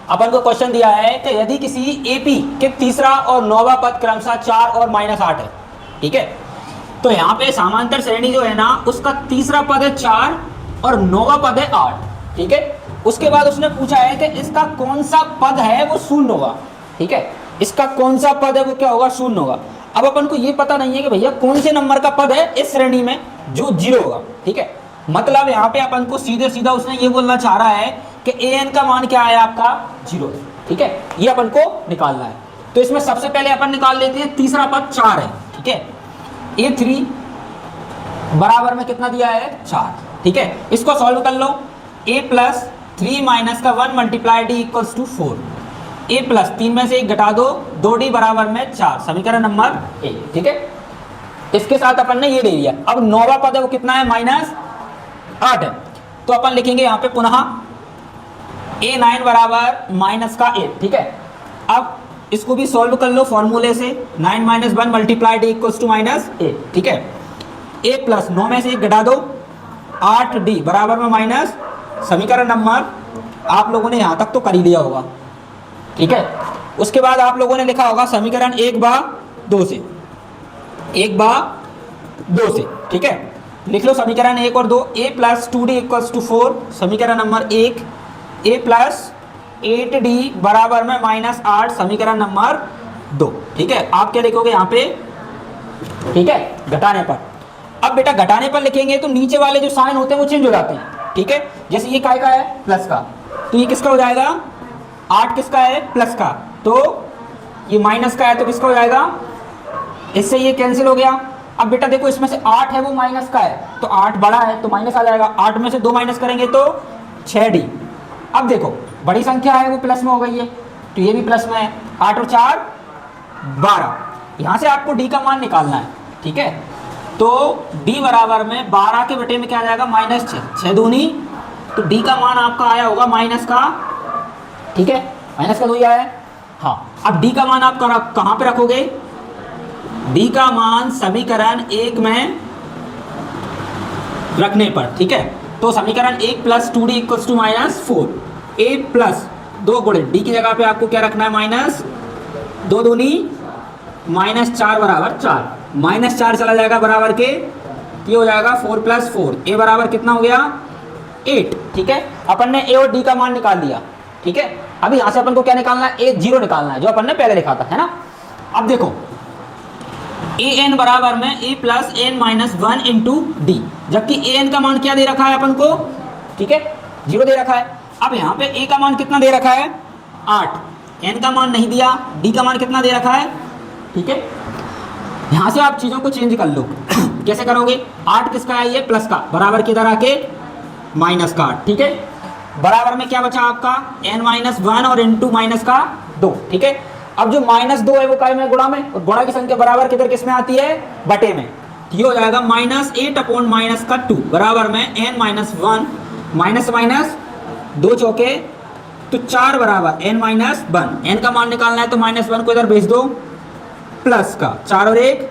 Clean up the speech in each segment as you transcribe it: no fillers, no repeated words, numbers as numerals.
अपन को क्वेश्चन दिया है कि यदि किसी एपी के तीसरा और नौवां पद क्रमशः 4 और -8 है, ठीक है। तो यहाँ पे समांतर श्रेणी जो है ना, उसका तीसरा पद है 4 और नौवां पद है 8, ठीक है। उसके बाद उसने पूछा है कि इसका कौन सा पद है वो शून्य होगा, ठीक है। इसका कौन सा पद है वो क्या होगा, शून्य होगा। अब अपन को ये पता नहीं है कि भैया कौन से नंबर का पद है इस श्रेणी में जो 0 होगा, ठीक है। मतलब यहाँ पे अपन को सीधे सीधा उसने ये बोलना चाह रहा है कि an का मान क्या है आपका 0, ठीक है। ये अपन को निकालना है। तो इसमें सबसे पहले अपन निकाल लेते हैं तीसरा पद 4 है, ठीक है। a3 बराबर में कितना दिया है 4, ठीक है। इसको सॉल्व कर लो। a प्लस 3 माइनस का 1 multiply d equals to 4। a plus 3 में से 1 घटा दो, 2d बराबर में 4, समीकरण नंबर 1, ठीक है। इसके साथ अपन ने ये ले लिया। अब नौवां पद है वो कितना है, -8 है। तो अपन लिखेंगे यहाँ पे पुनः a9 बराबर -8, ठीक है। अब इसको भी सॉल्व कर लो फॉर्मूले से, 9 - 1 मल्टीप्लाई d इक्वल्स टू -8, ठीक है। a प्लस 9 में से 1 घटा दो, 8d बराबर में माइनस, समीकरण नंबर आप लोगों ने यहाँ तक तो कर ही लिया होगा, ठीक है। उसके बाद आप लोगों ने लिखा होगा समीकरण 1/2 से, 1/2 से, ठीक है। लिख लो समीकरण 1 और 2। a plus 2d equals to 4, समीकरण नंबर 1। a प्लस 8d बराबर में -8, समीकरण नंबर 2, ठीक है। आप क्या लिखोगे यहाँ पे, ठीक है, घटाने पर। अब बेटा घटाने पर लिखेंगे तो नीचे वाले जो साइन होते हैं वो चेंज हो जाते हैं, ठीक है। जैसे ये काय का है, प्लस का, तो ये किसका हो जाएगा, 8 किसका है, प्लस का, तो ये माइनस का है तो किसका हो जाएगा, इससे ये कैंसिल हो गया। अब बेटा देखो इसमें से 8 है वो माइनस का है, तो 8 बड़ा है तो माइनस आ जाएगा। 8 में से 2 माइनस करेंगे तो 6d। अब देखो बड़ी संख्या है वो प्लस में हो गई है, तो ये भी प्लस में है। 8 और 4 12। यहाँ से आपको d का मान निकालना है, ठीक है। तो d बराबर में 12 के बटे में क्या आ जाएगा, -6, 6 दूनी, तो d का मान आपका आया होगा माइनस का, ठीक है, माइनस का 2 ही आया है। हाँ, अब d का मान आप कहाँ पे रखोगे, d का मान समीकरण 1 में रखने पर, ठीक है। तो समीकरण 1 plus 2d equals to -4। a plus 2 गुणे d की जगह पे आपको क्या रखना है, -2 दूनी -4 बराबर 4, -4 चला जाएगा बराबर के, ये हो जाएगा 4 + 4, a बराबर कितना हो गया 8, ठीक है। अपन ने a और d का मान निकाल दिया, ठीक है। अभी यहाँ से अपन को क्या निकालना है, a0 निकालना है, जो अपन ने पहले लिखा था, है ना। अब देखो an बराबर में a plus n - 1 into D, जबकि an का मान क्या दे रखा है अपन को, ठीक है, 0 दे रखा है। अब यहाँ पे a का मान कितना दे रखा है, 8, n का मान नहीं दिया, d का मान कितना दे रखा है, ठीक है। यहाँ से आप चीज़ों को चेंज कर लो। कैसे करोगे, 8 किसका है, ये प्लस का, बराबर किधर आके माइनस का 8, ठीक है। बराबर में क्या बचा आपका, n - 1 और इंटू माइनस का 2, ठीक है। अब जो -2 है वो काय में, गुणा में, और गुणा की संख्या बराबर किधर किस में आती है, बटे में। ये हो जाएगा -8/-2 बराबर में n - 1 माइनस माइनस 2 चौके तो 4 बराबर n - 1। n का मान निकालना है तो -1 को इधर भेज दो, प्लस का 4 और 1,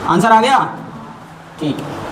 आंसर आ गया, ठीक है।